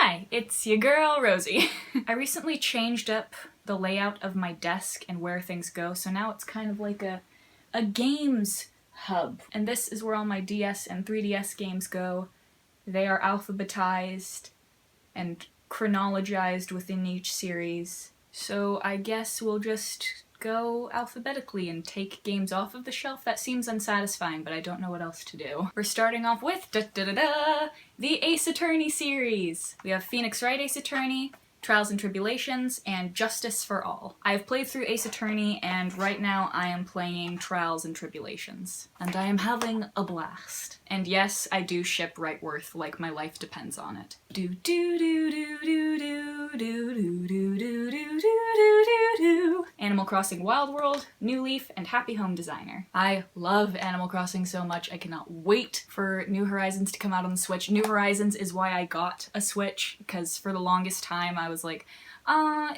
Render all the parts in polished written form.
Hi, it's your girl, Rosie. I recently changed up the layout of my desk and where things go, so now it's kind of like a games hub. And this is where all my DS and 3DS games go. They are alphabetized and chronologized within each series. So I guess we'll just go alphabetically and take games off of the shelf. That seems unsatisfying, but I don't know what else to do. We're starting off with the Ace Attorney series. We have Phoenix Wright Ace Attorney, Trials and Tribulations, and Justice for All. I have played through Ace Attorney, and right now I am playing Trials and Tribulations. And I am having a blast. And yes, I do ship Wrightworth like my life depends on it. Do do do do do do do do do do do do do do. Animal Crossing Wild World, New Leaf, and Happy Home Designer. I love Animal Crossing so much. I cannot wait for New Horizons to come out on the Switch. New Horizons is why I got a Switch, because for the longest time I was like,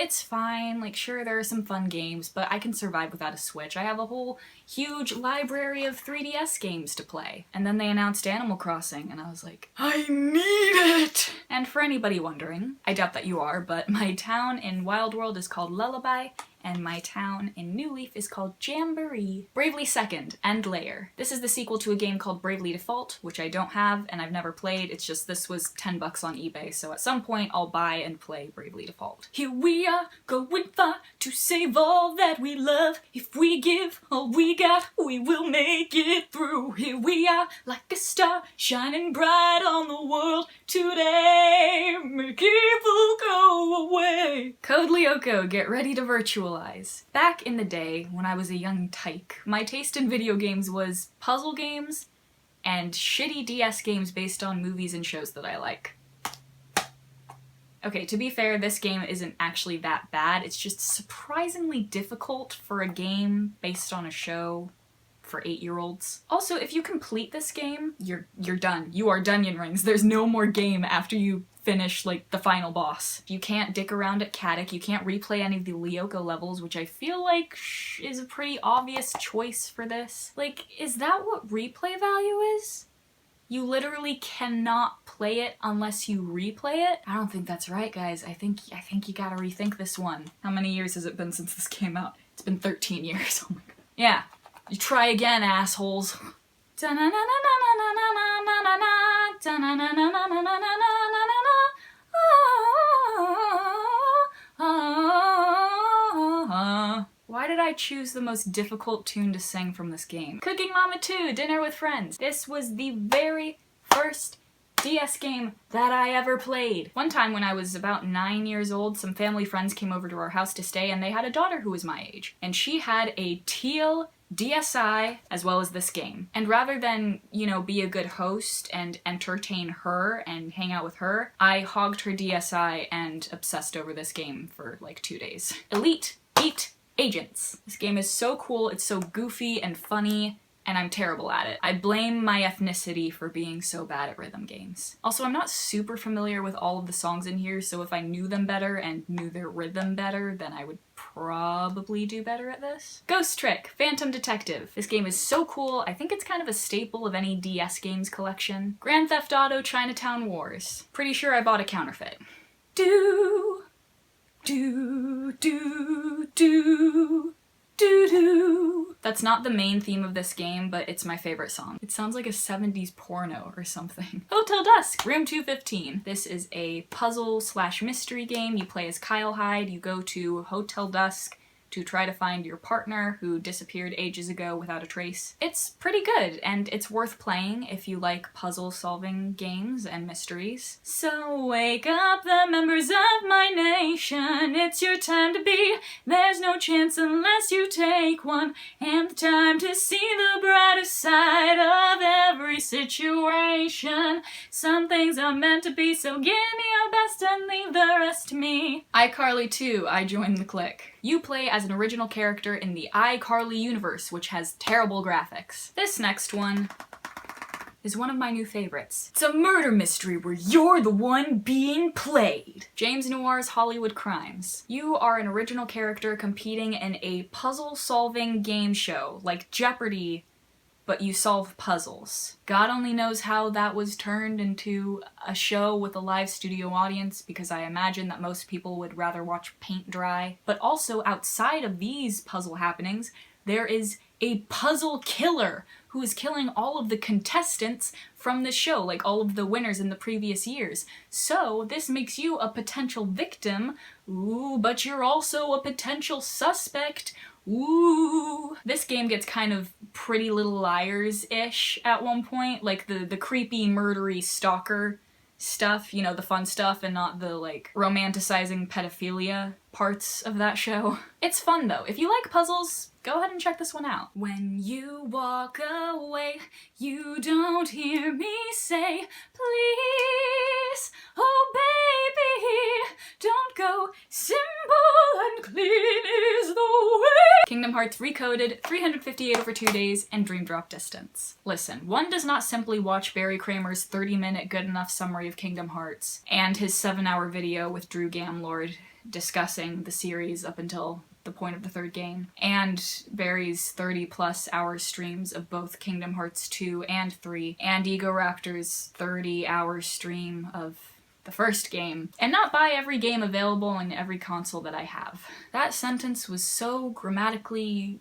it's fine, like sure there are some fun games, but I can survive without a Switch. I have a whole huge library of 3DS games to play. And then they announced Animal Crossing, and I was like, I need it! And for anybody wondering, I doubt that you are, but my town in Wild World is called Lullaby, and my town in New Leaf is called Jamboree. Bravely Second, End Layer. This is the sequel to a game called Bravely Default, which I don't have and I've never played. It's just this was 10 bucks on eBay, so at some point I'll buy and play Bravely Default. Here we are, going far to save all that we love. If we give all we got, we will make it through. Here we are, like a star, shining bright on the world today. Make evil go away. Code Lyoko, get ready to virtualize. Back in the day, when I was a young tyke, my taste in video games was puzzle games and shitty DS games based on movies and shows that I like. Okay, to be fair, this game isn't actually that bad. It's just surprisingly difficult for a game based on a show for 8-year-olds. Also, if you complete this game, you're done. You are Dunyan Rings. There's no more game after you finish, like, the final boss. You can't dick around at Caddick, you can't replay any of the Lyoko levels, which I feel like is a pretty obvious choice for this. Like, is that what replay value is? You literally cannot play it unless you replay it? I don't think that's right, guys. I think you gotta rethink this one. How many years has it been since this came out? It's been 13 years. Oh my god. Yeah. You try again, assholes. Why did I choose the most difficult tune to sing from this game? Cooking Mama 2, Dinner with Friends. This was the very first DS game that I ever played. One time when I was about 9 years old, some family friends came over to our house to stay, and they had a daughter who was my age. And she had a teal DSi as well as this game. And rather than, you know, be a good host and entertain her and hang out with her, I hogged her DSi and obsessed over this game for like 2 days. Elite Beat Agents. This game is so cool, it's so goofy and funny, and I'm terrible at it. I blame my ethnicity for being so bad at rhythm games. Also, I'm not super familiar with all of the songs in here, so if I knew them better and knew their rhythm better, then I would probably do better at this. Ghost Trick, Phantom Detective. This game is so cool, I think it's kind of a staple of any DS games collection. Grand Theft Auto Chinatown Wars. Pretty sure I bought a counterfeit. Do, do, do, do. Doo-doo. That's not the main theme of this game, but it's my favorite song. It sounds like a 70s porno or something. Hotel Dusk, Room 215. This is a puzzle/mystery game. You play as Kyle Hyde. You go to Hotel Dusk to try to find your partner who disappeared ages ago without a trace. It's pretty good, and it's worth playing if you like puzzle-solving games and mysteries. So wake up the members of my nation, it's your time to be. There's no chance unless you take one, and the time to see the brighter side of every situation. Some things are meant to be, so give me your best and leave the rest to me. Icarly 2, I joined the clique. You play as an original character in the Icarly universe, which has terrible graphics. This next one is one of my new favorites. It's a murder mystery where you're the one being played. James Noir's Hollywood Crimes. You are an original character competing in a puzzle-solving game show, like Jeopardy, but you solve puzzles. God only knows how that was turned into a show with a live studio audience, because I imagine that most people would rather watch paint dry. But also outside of these puzzle happenings, there is a puzzle killer who is killing all of the contestants from the show, like all of the winners in the previous years. So this makes you a potential victim, ooh, but you're also a potential suspect, ooh. This game gets kind of Pretty Little Liars-ish at one point, like the creepy, murdery stalker stuff, you know, the fun stuff and not the, like, romanticizing pedophilia parts of that show. It's fun, though. If you like puzzles, go ahead and check this one out. When you walk away, you don't hear me say, please, oh baby, don't go, simple and clean is the way. Kingdom Hearts Recoded, 358 over 2 days, and Dream Drop Distance. Listen, one does not simply watch Barry Kramer's 30-minute good enough summary of Kingdom Hearts and his 7-hour video with Drew Gamlord discussing the series up until the point of the third game, and Barry's 30+ hour streams of both Kingdom Hearts 2 and 3, and Ego Raptor's 30-hour stream of the first game, and not buy every game available on every console that I have. That sentence was so grammatically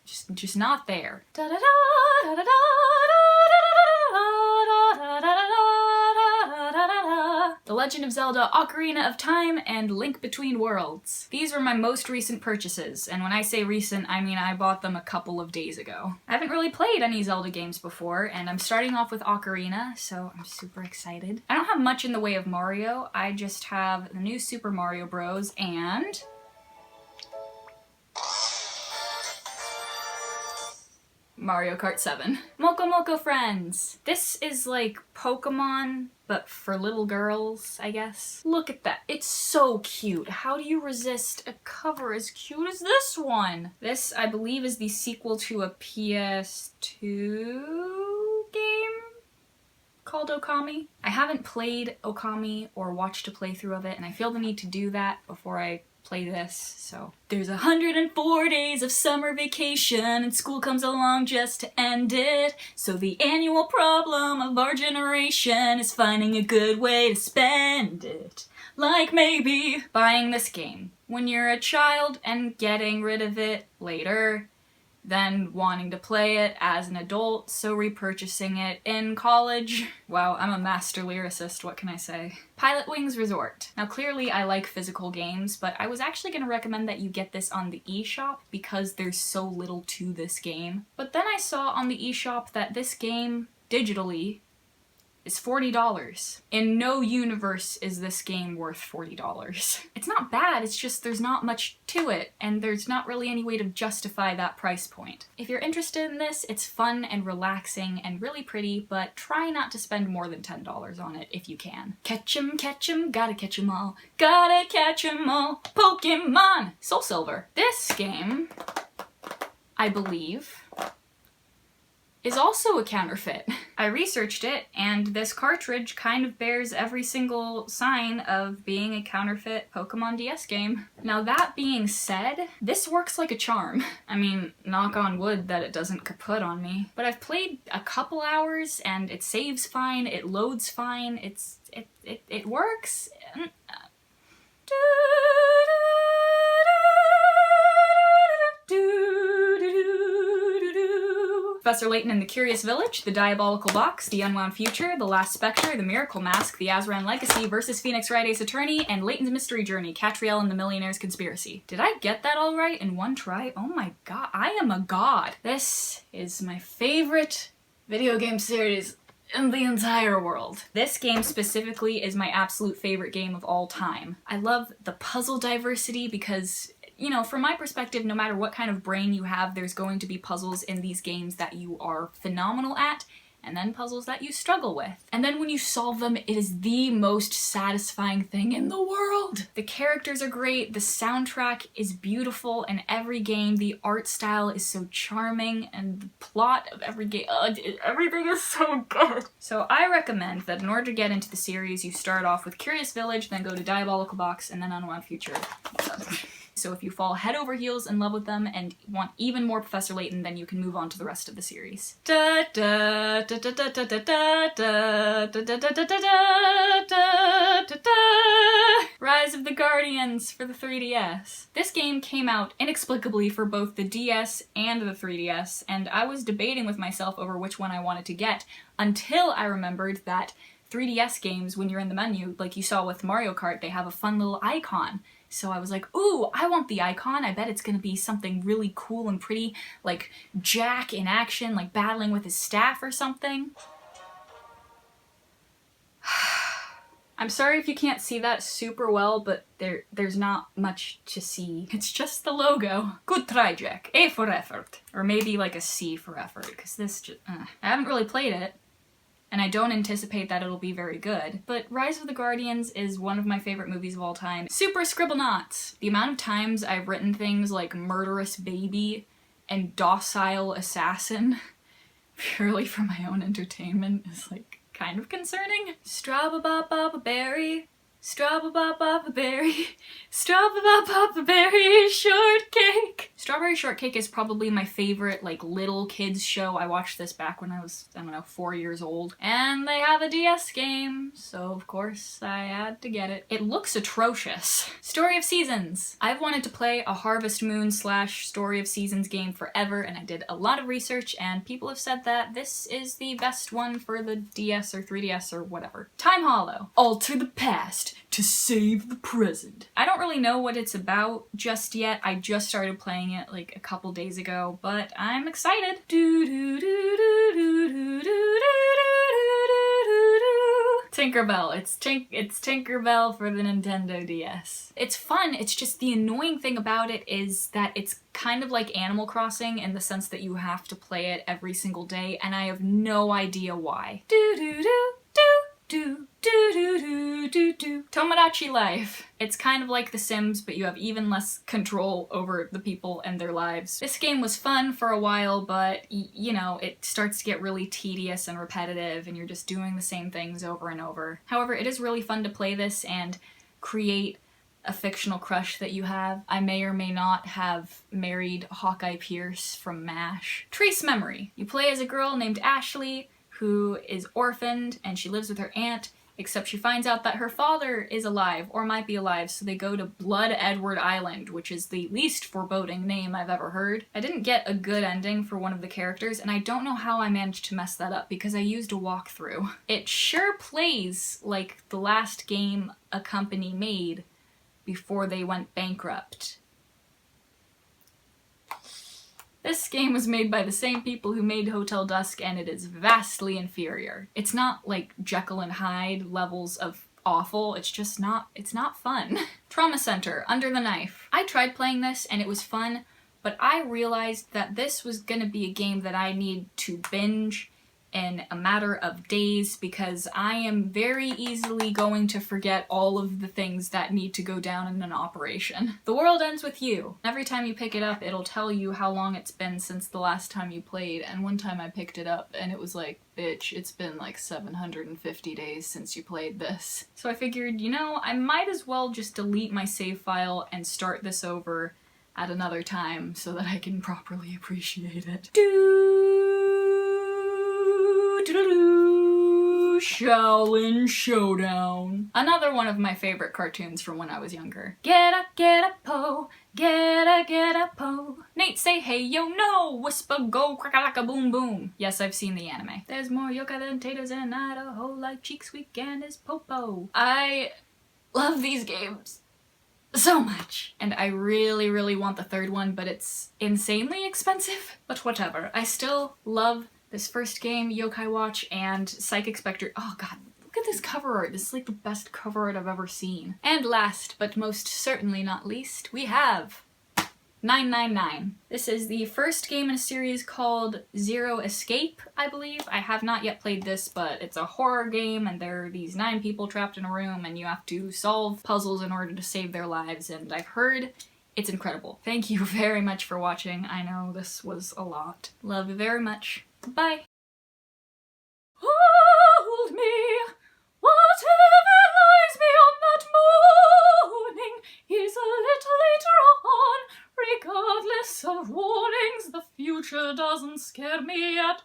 just not there. The Legend of Zelda Ocarina of Time and Link Between Worlds. These were my most recent purchases, and when I say recent, I mean I bought them a couple of days ago. I haven't really played any Zelda games before, and I'm starting off with Ocarina, so I'm super excited. I don't have much in the way of Mario, I just have the new Super Mario Bros. And Mario Kart 7. Mokomoko Friends! This is like Pokemon, but for little girls, I guess. Look at that. It's so cute. How do you resist a cover as cute as this one? This, I believe, is the sequel to a PS2 game called Okami. I haven't played Okami or watched a playthrough of it, and I feel the need to do that before I play this, so. There's 104 days of summer vacation and school comes along just to end it. So the annual problem of our generation is finding a good way to spend it. Like maybe buying this game when you're a child and getting rid of it later, then wanting to play it as an adult, so repurchasing it in college. Wow, I'm a master lyricist, what can I say? Pilot Wings Resort. Now clearly I like physical games, but I was actually gonna recommend that you get this on the eShop because there's so little to this game. But then I saw on the eShop that this game, digitally, is $40. In no universe is this game worth $40. It's not bad, it's just there's not much to it, and there's not really any way to justify that price point. If you're interested in this, it's fun and relaxing and really pretty, but try not to spend more than $10 on it if you can. Catch 'em, gotta catch 'em all, gotta catch 'em all, Pokemon! Soul Silver. This game, I believe, is also a counterfeit. I researched it, and this cartridge kind of bears every single sign of being a counterfeit Pokemon DS game. Now that being said, this works like a charm. I mean, knock on wood that it doesn't kaput on me. But I've played a couple hours, and it saves fine, it loads fine, it works. Professor Layton and the Curious Village, The Diabolical Box, The Unwound Future, The Last Spectre, The Miracle Mask, The Azran Legacy versus Phoenix Wright Ace Attorney, and Layton's Mystery Journey, Catriel and the Millionaire's Conspiracy. Did I get that all right in one try? Oh my god, I am a god. This is my favorite video game series in the entire world. This game specifically is my absolute favorite game of all time. I love the puzzle diversity because, you know, from my perspective, no matter what kind of brain you have, there's going to be puzzles in these games that you are phenomenal at, and then puzzles that you struggle with. And then when you solve them, it is the most satisfying thing in the world! The characters are great, the soundtrack is beautiful in every game, the art style is so charming, and the plot of every game, everything is so good! So I recommend that in order to get into the series, you start off with Curious Village, then go to Diabolical Box, and then Unwound Future. So if you fall head over heels in love with them and want even more Professor Layton, then you can move on to the rest of the series. Rise of the Guardians for the 3DS. This game came out inexplicably for both the DS and the 3DS, and I was debating with myself over which one I wanted to get until I remembered that 3DS games, when you're in the menu, like you saw with Mario Kart, they have a fun little icon. So I was like, ooh, I want the icon. I bet it's gonna be something really cool and pretty, like Jack in action, like battling with his staff or something. I'm sorry if you can't see that super well, but there's not much to see. It's just the logo. Good try, Jack. A for effort. Or maybe like a C for effort, because this just, I haven't really played it, and I don't anticipate that it'll be very good. But Rise of the Guardians is one of my favorite movies of all time. Super Scribblenauts! The amount of times I've written things like murderous baby and docile assassin purely for my own entertainment is like kind of concerning. Strawba-ba-ba-ba-berry, strawba-ba-ba-ba-berry, strawba-ba-ba-ba-berry, shortcake. Strawberry Shortcake is probably my favorite, like, little kids show. I watched this back when I was, I don't know, 4 years old. And they have a DS game, so of course I had to get it. It looks atrocious. Story of Seasons. I've wanted to play a Harvest Moon / Story of Seasons game forever, and I did a lot of research, and people have said that this is the best one for the DS or 3DS or whatever. Time Holo. Alter the past to save the present. I don't really know what it's about just yet. I just started playing it like a couple days ago, but I'm excited. Tinkerbell. It's Tinkerbell for the Nintendo DS. It's fun, it's just the annoying thing about it is that it's kind of like Animal Crossing in the sense that you have to play it every single day, and I have no idea why. Tomodachi Life. It's kind of like The Sims, but you have even less control over the people and their lives. This game was fun for a while, but you know, it starts to get really tedious and repetitive, and you're just doing the same things over and over. However, it is really fun to play this and create a fictional crush that you have. I may or may not have married Hawkeye Pierce from MASH. Trace Memory. You play as a girl named Ashley, who is orphaned, and she lives with her aunt, except she finds out that her father is alive, or might be alive, so they go to Blood Edward Island, which is the least foreboding name I've ever heard. I didn't get a good ending for one of the characters, and I don't know how I managed to mess that up, because I used a walkthrough. It sure plays like the last game a company made before they went bankrupt. This game was made by the same people who made Hotel Dusk, and it is vastly inferior. It's not like Jekyll and Hyde levels of awful, it's not fun. Trauma Center, Under the Knife. I tried playing this and it was fun, but I realized that this was gonna be a game that I need to binge in a matter of days, because I am very easily going to forget all of the things that need to go down in an operation. The World Ends With You. Every time you pick it up, it'll tell you how long it's been since the last time you played, and one time I picked it up and it was like, bitch, it's been like 750 days since you played this. So I figured, you know, I might as well just delete my save file and start this over at another time so that I can properly appreciate it. Dueling Showdown. Another one of my favorite cartoons from when I was younger. Get up, po, get up, po. Nate say hey yo no, whisper go crack-a-lacka boom boom. Yes, I've seen the anime. There's more yokai than taters in Idaho, like Cheeks Weekend is popo. I love these games so much. And I really, really want the third one, but it's insanely expensive. But whatever, I still love this first game, Yokai Watch, and Psychic Spectre. Oh god, look at this cover art. This is like the best cover art I've ever seen. And last, but most certainly not least, we have 999. This is the first game in a series called Zero Escape, I believe. I have not yet played this, but it's a horror game, and there are these 9 people trapped in a room, and you have to solve puzzles in order to save their lives, and I've heard it's incredible. Thank you very much for watching. I know this was a lot. Love you very much. Bye. Hold me, whatever lies beyond that morning is a little later on. doesn't scare me at